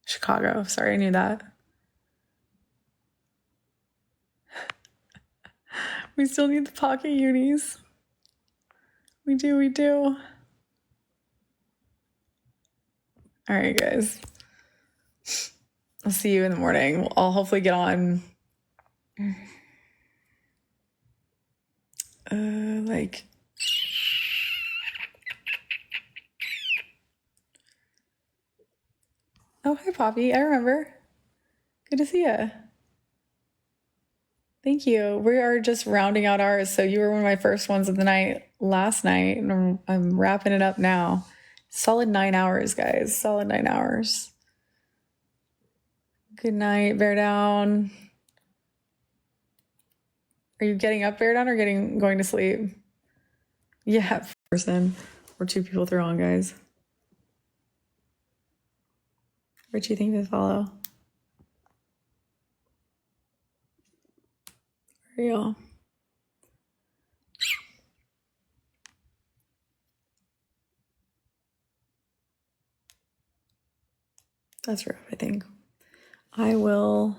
Chicago. Sorry, I knew that. We still need the pocket unis. We do. All right, guys. I'll see you in the morning. I'll hopefully get on like oh, hi Poppy. I remember. Good to see you. Thank you. We are just rounding out ours. So you were one of my first ones of the night last night, and I'm wrapping it up now. Solid 9 hours, guys. Solid 9 hours. Good night, Bear Down. Are you getting up, Bear Down, or going to sleep? Yeah, person. We're 2 people through on, guys. What do you think to follow? Real. That's rough, I think. I will